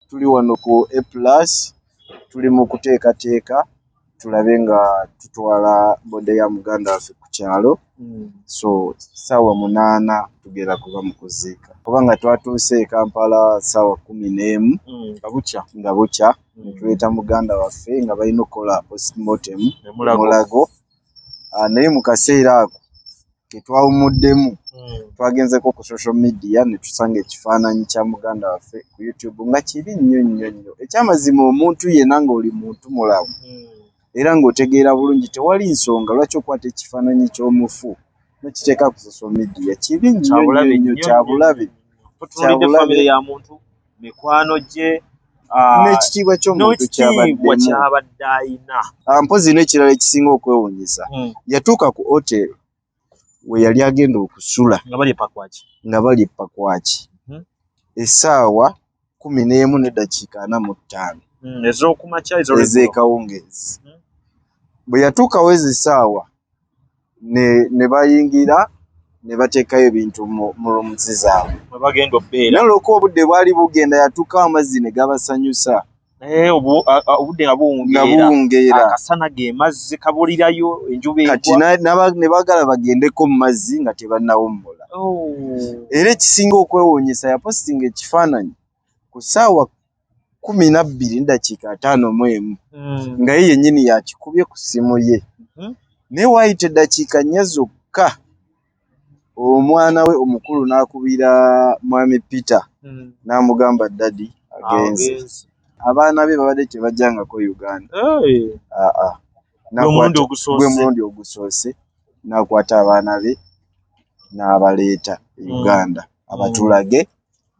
tuli wano ku A+ tuli mu kuteekateeka tulabe nga tutwala bode ya muganda waffe ku kyalo. So saawa 8 tugenda kuba mu kuziika kubanga twatuuse e Kampala saawa 11 nga bukya ne tuleeta muganda waffe nga balina okukola postmortem Mulago. Naye mu kaseera ako ke twawumuddemu twagenzeko ku social media ne tusanga ekifaananyi kya muganda waffe ku YouTube nga kiri nnyo. Ekyamazima omuntu yenna ng'oli muntu mulamu era ng'otegeera bulungi tewali nsonga lwaki okwata ekifaananyi ky'omufu n'okiteeka ku social media. Kiri nnyo kya bulabe. Tutuulidde famire ya muntu, mikwano gye, n'ekitiibwa ky'omuntu kyabadde ayina. Mpozi n'ekirala ekisinga okwewuunyisa yatuuka ku hotel we yali agenda okusula nga bali e Pakwaki essaawa 11:45 ez'ekawungeezi. Bwe yatuukawo ezo essaawa ne bayingira ne bateekayo ebintu mu rooms zaabwe nalwoka obudde bwali bugenda yatuukawo amazzi ne gabasanyusa obudde nga buwungeera akasana ge mazzi kabulirayo enjuba egwa kati ne baagala bagendeko mu mazzi nga tebannawummula. Era ekisinga okwewuunyisa yapostinga ekifaananyi ku ssaawa 12:51 nga ye yennyini yakikubye ku ssimu ye. Naye waayita eddakiika 4 zokka omwana we omukulu n'akubira mwami Peter n'amugamba dadi agenze. Abaana be babadde tebajjangako Uganda. Gwe mulundi ogusoose n'akwata abaana be n'abaleeta Uganda abatulage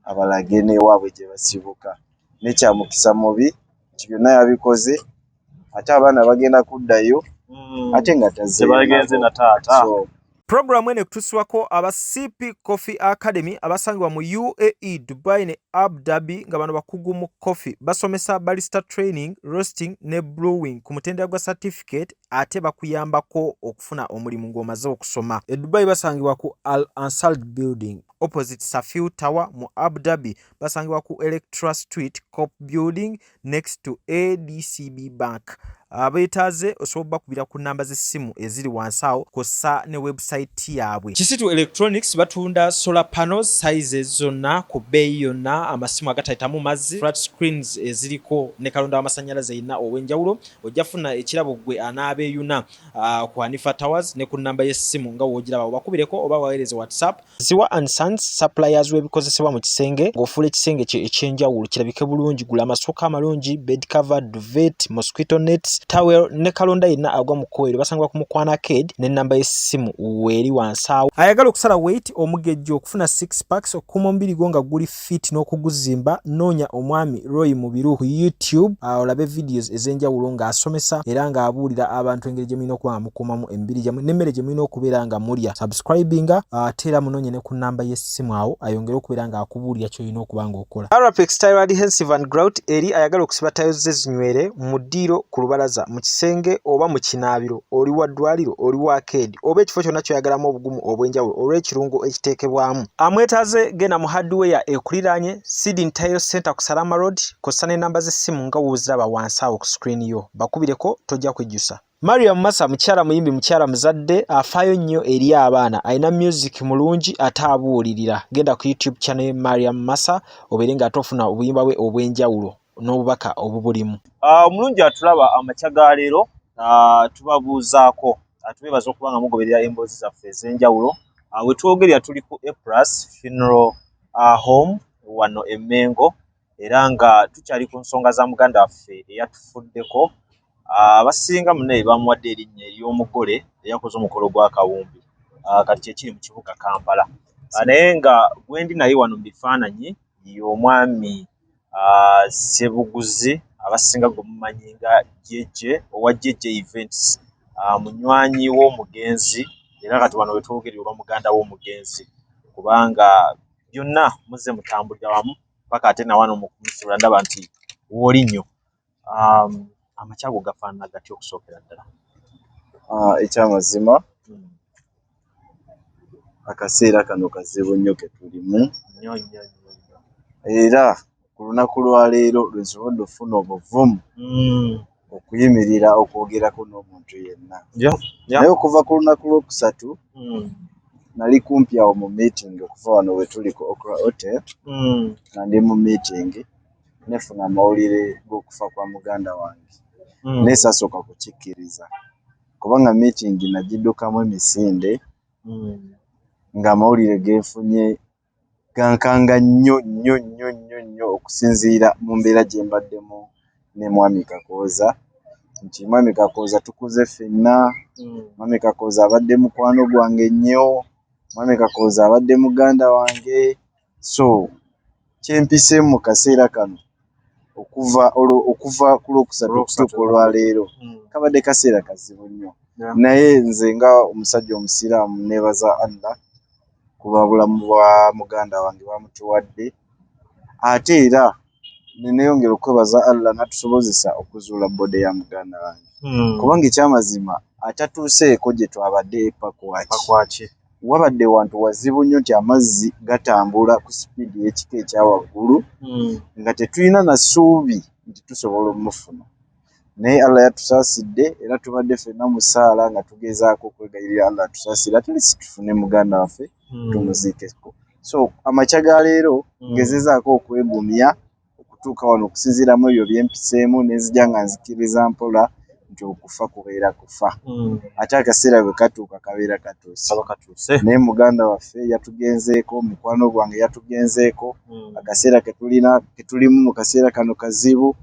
abalage n'ewaabwe gye basibuka. Nekyamukisa mubi nti byonna yabikoze ate abaana bagenda kuddayo ate nga tebagenze na taata. Programu ene kutusibwako aba CP Coffee Academy abasangibwa mu UAE, Dubai ne Abu Dhabi nga bano bakugu mu coffee basomesa barista training, roasting ne brewing ku mutendera gwa certificate ate bakuyambako okufuna omulimu ng'omaze okusoma. E Dubai basangibwa ku Al Ansal Building opposite Safiu Tower. Mu Abu Dhabi basangibwa ku Electra Street Cop Building next to ADCB Bank. Abeetaaze osobola bakubira ku namba z'essimu eziri wansi awo kossa ne website yaabwe. Kisitu Electronics batunda solar panels sizes zonna ku bbeeyi yonna, amasimu agatayitamu mazzi, flat screens eziriko ne kalonda w'amasannyalaze erina ow'enjawulo. Ojja funa ekirabo gwe anaabeeyuna ku Hanifa Towers ne ku namba y'essimu nga woogiraba obakubireko oba waweereze WhatsApp. Ziwa and Sons suppliers w'ebikozesebwa mu kisenge ng'ofuula ekisenge kye ekyenjawulo kirabike bulungi. Gula amasooka amalungi, bed cover, duvet, mosquito nets, towel ne kalonda yenna agwa mu kkoero. Basangibwa ku Mukwana Arcade ne namba y'essimu weeri wansi awo. Ayagala okusala weight omugejjo okufuna 6 packs okukuma omubiri gwo nga guli fit n'okuguzimba, noonya omwami Roy Mubiru ku YouTube olabe videos ez'enjawulo ng'asomesa era ng'abuulira abantu engeri gye mulina okuba nga mukuumamu emibiri gyammwe n'emmere gye mulina okubeera nga mulya. Subscribinga ate era munoonye ne ku namba y'essimu awo ayongere okubeera ng'akubuulira ky'olina okuba ng'okola. Arapex Tire Adhesive and Grout eri ayagala okusiba tayo ze zinywere mu ddiiro ku lubalaza mu kisenge oba mu kinaabiro, oli wa ddwaliro, oli wa arcade oba ekifo kyonna kyoyagalamu obugumu obw'enjawulo olw'ekirungo ekiteekebwamu. Amwetaaze genda mu hardware ekuliraanye Sidin Tile Center ku Salama Road kossa n'ennamba z'essimu nga wooziraba wansi awo ku screen yo. Bakubireko tojja kwejjusa. Mariam Massa mukyala muyimbi, mukyala muzadde afaayo nnyo eri abaana, alina music mulungi ate abuulirira. Genda ku YouTube channel ye Mariam Massa obeere ng'ate ofuna obuyimba bwe obw'enjawulo n'obubaka obubulimu. Omulungi atulaba amakya ga leero tubabuuzaako tubeebaza okuba nga mugoberera emboozi zaffe ez'enjawulo. We twogerera tuli ku A+ Funeral Home wano e Mengo era nga tukyali ku nsonga za muganda waffe eyatufuddeko. Abasinga munne bamuwadde erinnya ery'Omugole eyakoze omukolo gwa kawumbi kati kyekiri mu kibuga Kampala. Naye nga gwendi naye wano mu bifaananyi y'omwami Ssebuguzi abasinga gwe mumanyi nga Jeje owa Jeje Events, munywanyi w'omugenzi era kati wano wetwogerera oba muganda w'omugenzi kubanga byonna muzze mutambulira wamu paka ate na wano mukumusibula ndaba nti wooli nnyo. Amakyago gafaanana gatya okusookera ddala? Ekyamazima akaseera kano kazibu nnyo ke tulimu era ku lunaku lwa leero lwensobodde ofuna obuvumu okuyimirira okwogerako n'omuntu yenna. Naye okuva ku lunaku lwokusatu nali kumpi awo mu meeting okuva wano we tuli ku Okra Hotel nga ndi mu meeting nefuna amawulire g'okufa kwa muganda wange nesasooka kukikkiriza kubanga meeting nagiddukamu emisinde ng'amawulire genfunye gankanga nnyo okusinziira mu mbeera gye mbaddemu ne mwami Kakooza nti mwami Kakooza tukuze ffenna, mwami Kakooza abadde mukwano gwange nnyo, mwami Kakooza abadde muganda wange. So kyempise mu kaseera kano okuva ku lwokusatu okutuuka olwaleero kabadde kaseera kazibu nnyo, naye nze nga omusajja omusiraamu neebaza Allah kuba bulamu bwa muganda wange bamutuwadde, ate era neneyongera okwebaza Allah natusobozesa okuzuula bbode ya muganda wange kubanga ekyamazima atatuuseeko gye twabadde pakwaki wabadde wantu wazibu nnyo nti amazzi gatambula ku sipiidi y'ekika ekya waggulu nga tetulina na ssuubi nti tusobola omufuna, naye Allah yatusaasidde era tubadde ffenna mu ssaala nga tugezaako okwegayirira Allah atusaasire at least tufune muganda waffe tumuziikeko. So amakya ga leero ngezezaako okwegumya okutuuka wano okusinziiramu ebyo byempiseemu nenzija nga nzikiriza mpola nti okufa kubeera kufa ate akaseera bwe katuuka kabeera katuuse. Naye muganda waffe yatugenzeeko, mukwano gwange yatugenzeeko, akaseera ketulimu mu kaseera kano kazibu,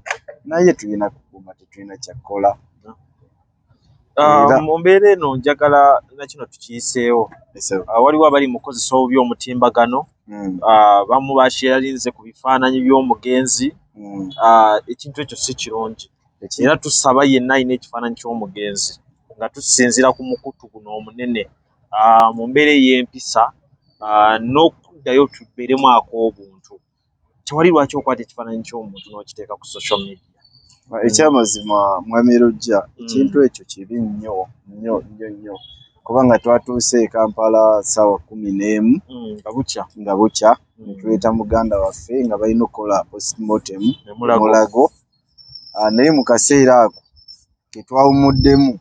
naye tulina kukuuma, tetulina kyakukola. Mu mbeera eno njagala nakino tukiyiseewo. Waliwo abali mu kukozesa obubi omutimbagano, bamu bakyeralinze ku bifaananyi by'omugenzi. Ekintu ekyo si kirungi, era tusaba yenna alina ekifaananyi ky'omugenzi nga tusinziira ku mukutu guno omunene mu mbeera ey'empisa n'okuddayo tubeeremu ak'obuntu. Tewali lwaki okwata ekifaananyi ky'omuntu n'okiteeka ku social media. Ekyamazima mwami Rujja, ekintu ekyo kibi nnyo kubanga twatuuse e Kampala ssaawa 11 nga bukya ne tuleeta muganda waffe nga balina okukola postmortem Mulago, naye mu kaseera ako ke twawumuddemu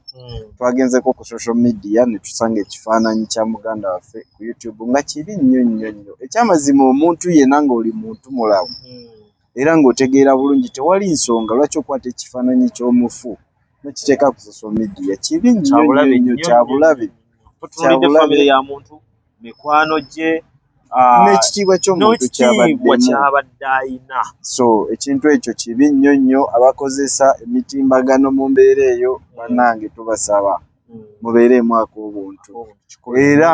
twagenzeko ku social media ne tusanga ekifaananyi kya muganda waffe ku YouTube nga kibi nnyo. Ekyamazima omuntu yenna ng'oli muntu mulamu era ng'otegeera bulungi tewali nsonga lwaki okwata ekifaananyi ky'omufu n'okiteeka ku social media. Kibi nnyo, kyabulabe. Tutunuulidde famire ya muntu, mikwano gye, n'ekitiibwa ky'omuntu kyabadde ayina. So ekintu ekyo kibi nnyo. Abakozesa emitimbagano mu mbeera eyo bannange tubasaba mubeereemu ak'obuntu, era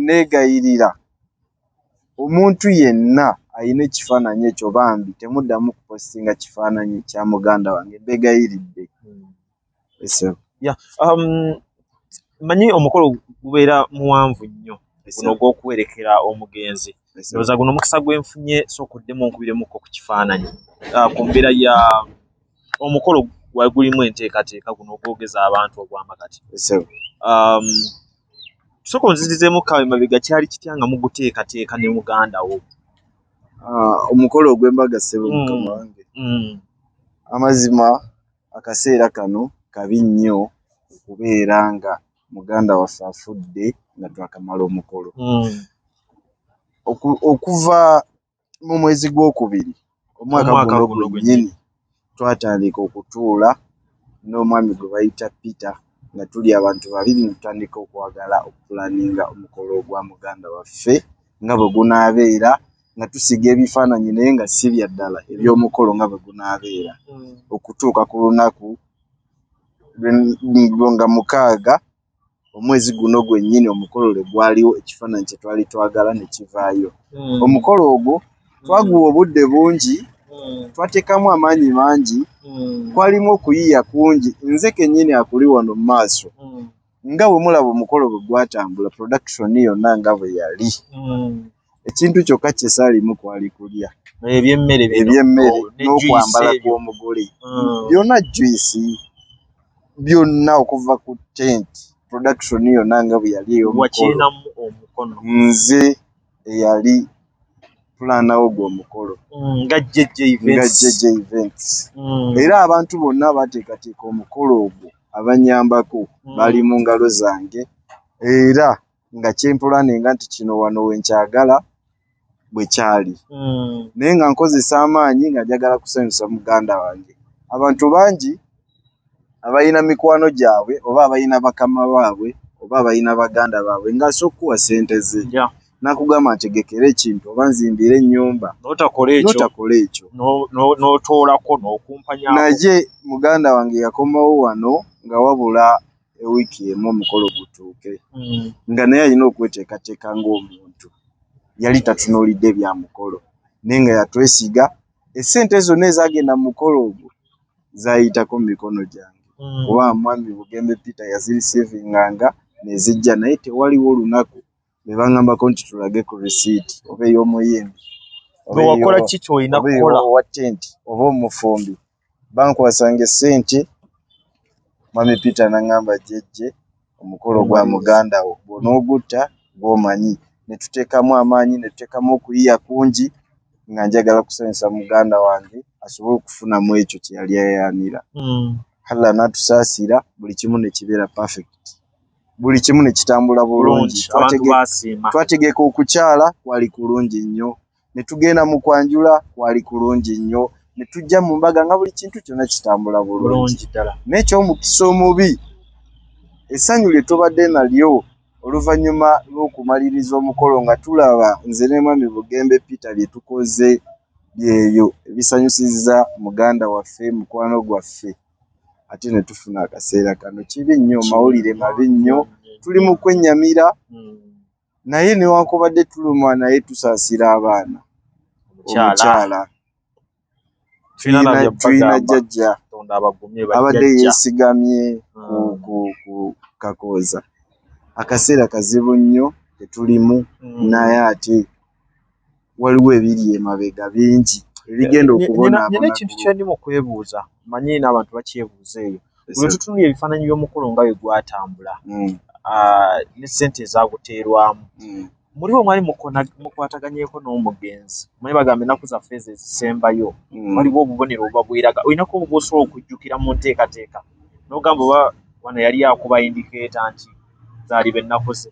neegayirira omuntu yenna ayina ekifaananyi ekyo bambi temuddamu kupostinga kifaananyi kya muganda wange, mbegayiridde. Manyi omukolo gubeera muwanvu nnyo guno ogw'okuwerekera omugenzi. Ndowooza guno omukisa gwenfunye sooka oddemu onkubiremuko ku kifaananyi ku mbeera ya omukolo gulimu enteekateeka guno ogwogeza abantu ogw'amakati. Sooka onzirizeemu kawe mabega kyali kitya nga muguteekateeka ne muganda wo? Omukolo ogw'embaga ssebo mukama wange, amazima akaseera kano kabi nnyo okubeera nga muganda waffe afudde nga twakamala omukolo. Okuva mu mwezi gw'okubiri omwaka guno gwennyini twatandika okutuula n'omwami gwe bayita Peter nga tuli abantu babiri ne tutandika okwagala okupulaninga omukolo ogwa muganda waffe nga bwe gunaabeera, nga tusiga ebifaananyi naye nga si bya ddala eby'omukolo nga bwe gunaabeera okutuuka ku lunaku nga 6 omwezi guno gwennyini omukolo lwe gwaliwo ekifaananyi kye twali twagala ne kivaayo. Omukolo ogwo twaguwa obudde bungi, twateekamu amaanyi mangi, kwalimu okuyiiya kungi. Nze kennyini akuli wano mu maaso nga bwe mulaba omukolo bwe gwatambula, production yonna nga bwe yali, ekintu kyokka kye saalimu kwali kulya eby'emmere n'okwambala kw'omugole, byonna juice byonna okuva ku tent, production yonna nga bwe yali ey'omukolo. Nze eyali tulanawo gwo mukolo nga JJ events era abantu bonna bateekateeka omukolo ogwo abanyambako bali mu ngalo zange era nga kyempulaninga nti kino wano wenkyagala bwe kyali naye nga nkozesa amaanyi nga njagala kusanyusa muganda wange. Abantu bangi abalina mikwano gyabwe oba abalina bakama baabwe oba abalina baganda baabwe ng'asobola okukuwa ssente ze nakugamba ntegekera ekintu oba nzimbire ennyumba n'otakola ekyo n'otoolako n'okumpanyako. naye muganda wange yakomawo wano nga wabula ewiiki emu omukolo gutuuke nga naye alina okweteekateeka ng'omuntu yali tatunuulidde bya mukolo naye nga yatwesiga essente zonna ezagenda mu mukolo ogwo zayitako mu mikono gyange kuba mwami Bugembe Peter yazirisivinganga nezijja naye tewaliwo olunaku be baŋŋambako nti tulage ku risiiti oba ey'omuyimbi wakola ki ky'olina kukola owa tenti oba omufumbi bankwasanga essente mwami Peter n'aŋŋamba jjejje omukolo gwa muganda wo bw'onoogutta bw'omanyi ne tuteekamu amaanyi ne tuteekamu okuyiya kungi nga njagala kusanyusa muganda wange asobole okufunamu ekyo kye yali ayayanira. Allah n'atusaasira buli kimu ne kibeera perfect buli kimu ne kitambula bulungi twategeka okukyala kwali kulungi nnyo ne tugenda mu kwanjula kwali kulungi nnyo ne tujja mu mbaga nga buli kintu kyonna kitambula bulungi n'ekyomukisa omubi essanyu lye tubadde nalyo oluvannyuma lw'okumaliriza omukolo nga tulaba nze ne mwami Bugembe Peter bye tukoze byeyo ebisanyusizza muganda waffe mukwano gwaffe ate ne tufuna akaseera kano kibi nnyo mawulire mabi nnyo tuli mu kwennyamira naye newankubadde tulumwa naye tusaasira abaana omukyala tulina jjajja abadde yeesigamye ku Kakooza akaseera kazibu nnyo tetulimu naye ate waliwo ebiri emabega bingi ebigenda okubonaabona. Ekintu kyendi mu kwebuuza manyi n'abantu bakyebuuza eyo bwe tutunula ebifaananyi by'omukolo nga bwe gwatambula ne ssente ezaaguteerwamu muri bwe mwali mukwataganyeeko n'omugenzi manyi bagambe ennaku zaffe ezo ezisembayo waliwo obubonero obuba bweraga olinako obuba osobola okujjukira mu nteekateeka n'ogamba oba wano yali akuba indikeeta nti zaali bennaku ze.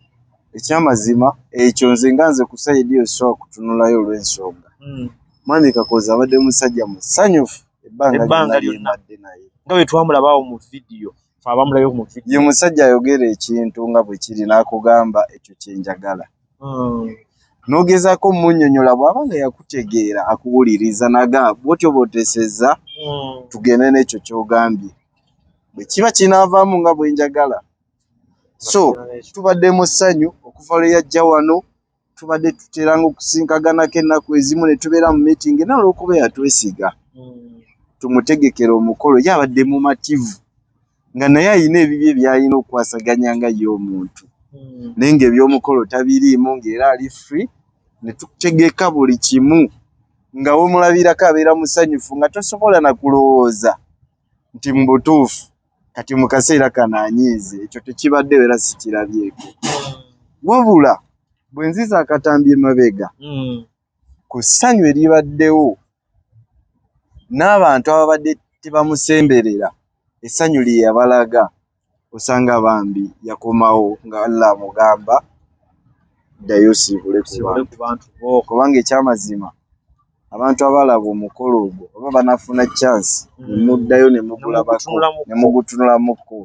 Ekyamazima ekyo nze ku sayidi yo sobola kutunulayo olw'ensonga mwami Kakooza abadde musajja musanyufu ebbanga lyonna naye nga bwe twamulabaawo mu vidiyo fe abamulayo mu vidiyo ye musajja ayogera ekintu nga bwe kiri n'akugamba ekyo kye njagala n'ogezaako munnyonnyola bw'aba nga yakutegeera akuwuliriza naga bw'otyo bw'oteesezza tugende n'ekyo ky'ogambye bwe kiba kinaavaamu nga bwe njagala. So tubadde mu ssanyu okuva lwe yajja wano tubadde tuteranga okusinkaganako ennaku ezimu ne tubeera mu meeting naye olw'okuba yatwesiga tumutegekera omukolo ye abadde mumativu nga naye alina ebibye by'alina okukwasaganya nga ye omuntu naye ng'ebyomukolo tabiriimu ng'era ali free ne tutegeka buli kimu nga we mulabirako abeera musanyufu nga tosobola na kulowooza nti mu butuufu kati mu kaseera kano anyiize ekyo tekibaddeyo era sikirabyeko wabula bwe nziza akatambi emabega ku ssanyu eribaddewo n'abantu ababadde tebamusemberera essanyu lye yabalaga osanga bambi yakomawo nga Allah amugamba ddayo siibule ku bantu kubanga ekyamazima abantu abalaba omukolo ogwo oba banafuna chance nemuddayo nemugutunulamuko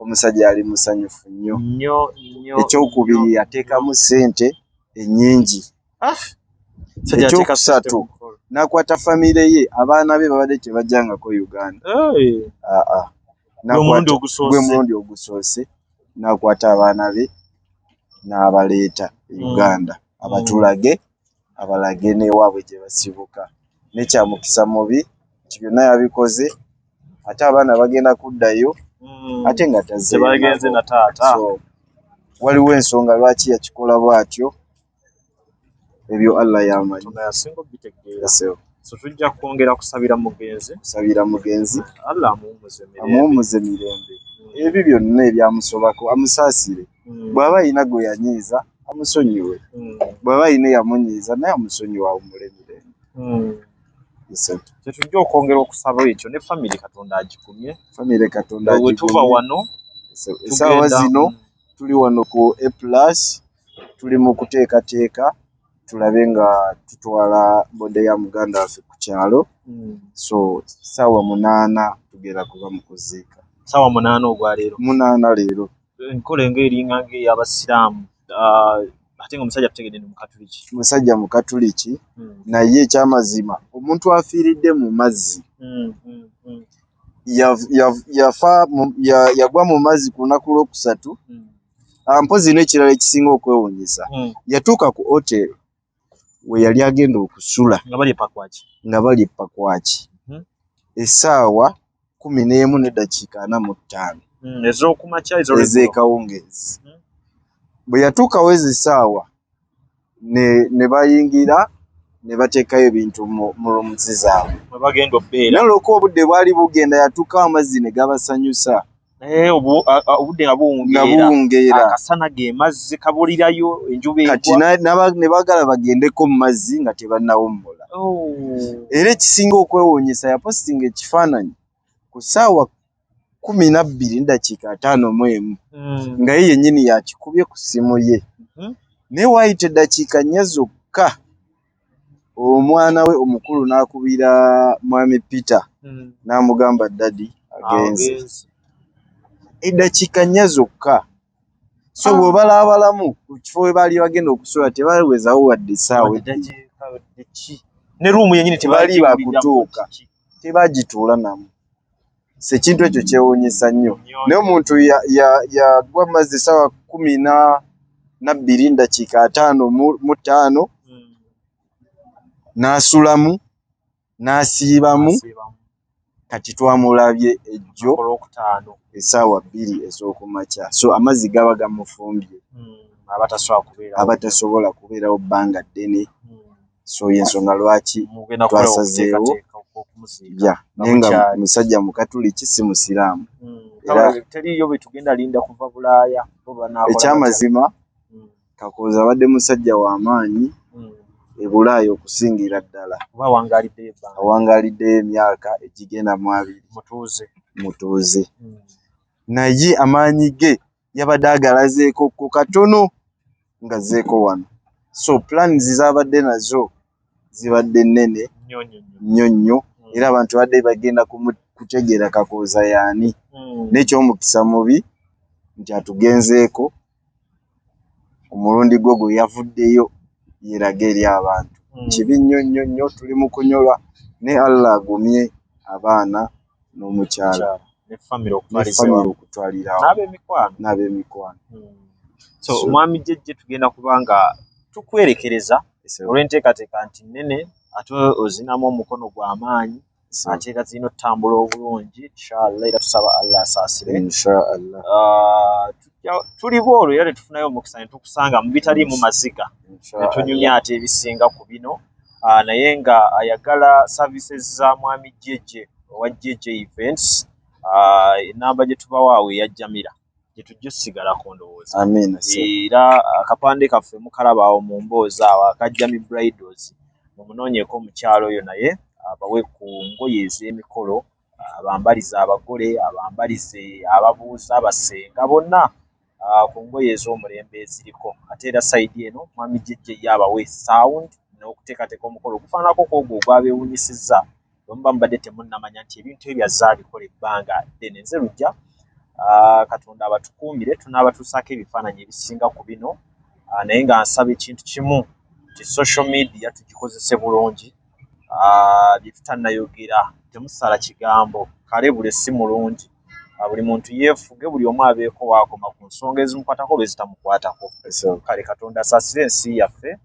omusajja ali musanyufu nnyo ekyokubiri yateekamu ssente ennyingi ekyokusatu n'akwata famire ye abaana be babadde tebajjangako Uganda gwe mulundi ogusoose n'akwata abaana be n'abaleeta Uganda abalage n'ewaabwe gye basibuka n'ekyamukisa mubi nti byonna yabikoze ate abaana bagenda kuddayo ate nga tebagenze na taata. So waliwo ensonga lwaki yakikola bw'atyo ebyo Allah yamanyi. So tujja kwongera kusabira mugenzi Allah amuwummuze mirembe ebyo byonna ebyamusobako amusaasire bw'aba alina gwe yanyiiza amusonyiwe bw'aba ayina yamunyiiza naye amusonyiwa awumulebire kyetujja okwongera okusaba ekyo ne famire Katonda agikumye famire Katonda we tuva wano essaawa zino tuli wano ku A+ tuli mu kuteekateeka tulabe nga tutwala bode ya muganda waffe ku kyalo so ssaawa 8 tugenda kuba mu kuziika ssaawa 8 ogwaleero 8 leero enkola ng'eringa ng'ey'abasiraamu ate nga omusajja tutegedde ndi mukatuliki musajja mukatuliki naye ekyamazima omuntu afiiridde mu mazzi yagwa mu mazzi ku lunaku lwokusatu mpozi n'ekirala ekisinga okwewuunyisa yatuuka ku hotel we yali agenda okusula nga bali e Pakwaki essaawa 11:45 ez'ekawungeezi bwe yatuukawo ezo essaawa ne bayingira ne bateekayo ebintu mu rooms zaabwe naye olwokuba obudde bwali bugenda yatuukawo amazzi ne gabasanyusa obudde nga buwungeera akasana ge mazzi kabulirayo enjuba kati ne baagala bagendeko mu mazzi nga tebannawummula era ekisinga okwewuunyisa yapositinga ekifaananyi ku ssaawa 12:51 nga ye yennyini yakikubye ku ssimu ye naye waayita eddakiika 4 zokka omwana we omukulu n'akubira mwami Peter n'amugamba dadi agenze eddakiika 4 zokka so bw'obalaabalamu ku kifo we baali bagenda okusula tebawezawo wadde essaawa ne ruumu yennyini tebaali bakutuuka tebagituula namu ekintu ekyo kyewuunyisa nnyo naye omuntu yagwa mazzi essaawa 12:55 n'asulamu n'asiibamu kati twamulabye ejjo essaawa 2 ez'okumakya so amazzi gaba gamufumbye abatasobola kubeerawo bbanga ddene so y'ensonga lwaki twasazeewo naye nga musajja mukatuliki si musiraamu teriyo bwe tugenda linda kuva Bulaaya ekyamazima Kakooza abadde musajja w'amaanyi e Bulaaya okusingira ddala awangaaliddeyo emyaka egigenda mu 2 mutuuze naye amaanyi ge yabadde agalazeeko ku katono nga zeeko wano so plans z'abadde nazo zibadde nnene nnyo nnyo era abantu badde bagenda kutegeera Kakooza yaani n'ekyomukisa mubi nti atugenzeeko omulundi gwe gwe yavuddeyo yeeraga eri abantu kibi nnyo nnyo nnyo tuli mu kunyolwa ne Allah agumye abaana n'omukyala ne famire okutwalirawo n'ab'emikwano so omwami jjejje tugenda kubanga tukwerekereza olw'enteekateeka nti nnene ate ozinamu omukono gw'amaanyi ate era zirina otutambula obulungi inshallah era tusaba Allah asaasire inshallah tuli bwolwo era tetufunayo omukisa ne tukusanga mu bitaliimu maziga ne tunyumya ate ebisinga ku bino naye nga ayagala services za mwami jjejje owa jjejje events enamba gye tubawaawo eyajjamira gye tujja osigalako ndowooza era akapande kaffe mukalabaawo mu mboozi awo akajjami bridals mumunoonyeeko omukyalo oyo naye abawe ku ngoye ez'emikolo abambalize abagole abambalize ababuuza abasenga bonna ku ngoye ez'omulembe eziriko ate era sayidi eno mwami jjejje ye abawe sound n'okuteekateeka omukolo gufaanako kwogwo ogwabeewunyisizza bwemuba mubadde temunnamanya nti ebintu ebyazza abikola ebbanga ddene nze lujja Katonda abatukuumire tunaabatuusaako ebifaananyi ebisinga ku bino naye nga nsaba ekintu kimu nti social media tugikozese bulungi bye tutannayogera temusala kigambo kale buli si mulungi buli muntu yeefuge buli omu abeeko waakoma ku nsonga ezimukwatako bwe zitamukwatako kale Katonda asaasire ensi yaffe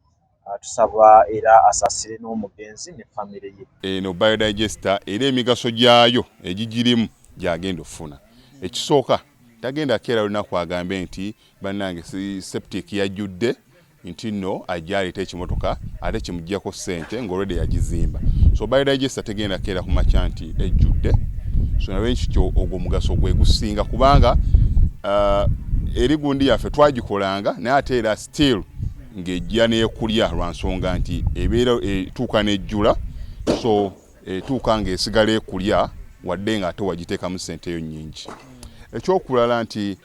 tusaba era asaasire n'omugenzi ne famire ye eno biodigester era emigaso gyayo egigirimu gyagenda ofuna ekisooka tagenda keera lunaku agambe nti bannange septic yajjudde nti nno ajja aleeta ekimotoka ate kimuggyako ssente ng'olwedde yagizimba so biodigester tegenda keera ku makya nti ejjudde so nawe nkityo ogwo omugaso gwe gusinga kubanga eri gundi yaffe twagikolanga naye ate era still ng'ejja n'ekulya lwa nsonga nti ebeera etuuka n'ejjula so etuuka ng'esigala ekulya wadde ng'ate wagiteekamu ssente yo nnyingi. Ekyokulala nti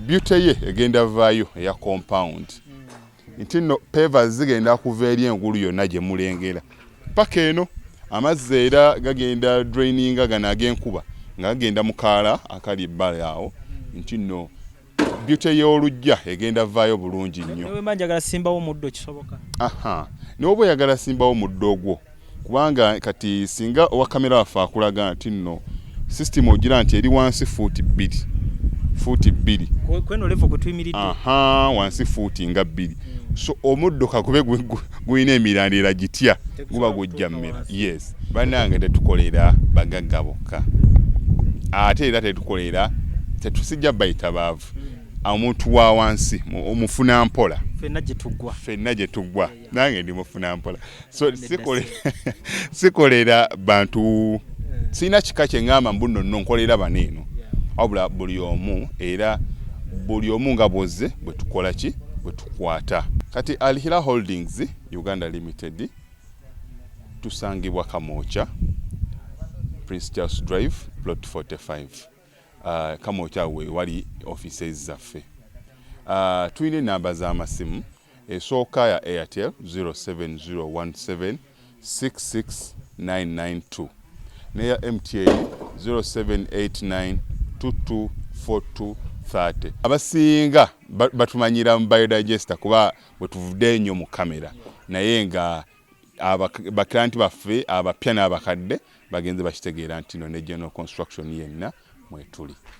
beauty ye egenda vaayo eya compound nti nno pavers zigenda kuva eri engulu yonna gye mulengera paka eno amazzi era gagenda draininga gano ag'enkuba nga gagenda mu kaala akali ebbali awo nti nno beauty y'olujja egenda vaayo bulungi nnyo. Newe manjagala simbawo muddo kisoboka. N'oba oyagala simbawo muddo ogwo kubanga kati singa owa kamera waffe akulaga nti nno system ogira nti eri wansi fuuti bbiri. Kweno level kwe tuyimiridde. Wansi fuuti nga bbiri. So omuddo kakube guyina emirandira gitya guba gujja mmera. Yes. Bannange tetukolera bagagga bokka. Ate era tetusijja bayita baavu. Omuntu wa wansi omufuna mpola. Fenna gye tuggwa. Nange ndi mufuna mpola. So sikolera bantu sina kika kye ngamba mbuno nno nkolera baneeno. Wabula buli omu nga bwozze bwe tukola ki bwe tukwata. Kati Alihira Holdings Uganda Limited tusangibwa Kamoocha Prince Charles Drive plot 45. Kamoocha we wali offices zaffe. Tuyina namba z'amasimu esooka ya Airtel 07017 66992 neya MTN 0789 224230. Abasinga batumanyira mu biodigester kuba bwe tuvudde nnyo mu kamera naye nga baklanti baffe abapya n'abakadde bagenze bakitegeera nti no ne general construction yenna mwetuli.